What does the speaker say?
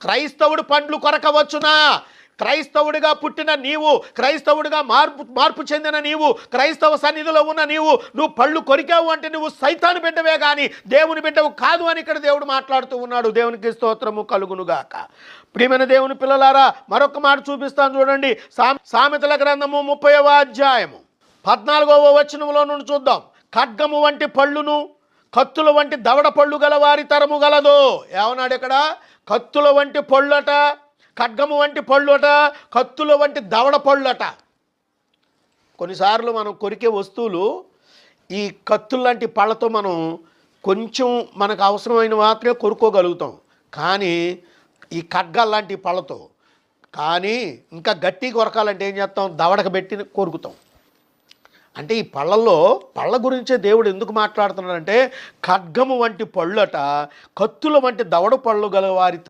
క్రైస్తవుడు పండ్లు కొరకవచ్చునా? క్రైస్తవుడిగా పుట్టిన నీవు, క్రైస్తవుడిగా మార్పు చెందిన నీవు, క్రైస్తవ సన్నిధిలో ఉన్న నువ్వు పళ్ళు కొరికావు అంటే నువ్వు సైతాను బిడ్డవే కానీ దేవుని బిడ్డవు కాదు అని ఇక్కడ దేవుడు మాట్లాడుతూ ఉన్నాడు. దేవునికి స్తోత్రము కలుగునుగాక. ప్రియమైన దేవుని పిల్లలారా, మరొక మాట చూపిస్తాను చూడండి. సామెతల గ్రంథము 30వ అధ్యాయము 14వ వచనంలో నుండి చూద్దాం. ఖడ్గము వంటి పళ్ళును కత్తుల వంటి దవడ పళ్ళు గల వారి తరము గలదు. ఏమన్నాడు ఇక్కడ? కత్తుల వంటి పళ్ళట, ఖడ్గము వంటి పళ్ళుట, కత్తుల వంటి దవడ పళ్ళట. కొన్నిసార్లు మనం కొరికే వస్తువులు ఈ కత్తుల లాంటి పళ్ళతో మనం కొంచెం మనకు అవసరమైన మాత్రమే కొరుకోగలుగుతాం. కానీ ఈ ఖడ్గాలు లాంటి పళ్ళతో కానీ ఇంకా గట్టి కొరకాలంటే ఏం చేస్తాం? దవడకు పెట్టి కొరుకుతాం. అంటే ఈ పళ్ళ గురించే దేవుడు ఎందుకు మాట్లాడుతున్నాడంటే ఖడ్గము వంటి పళ్ళట, కత్తుల వంటి దవడ పళ్ళు గల వారి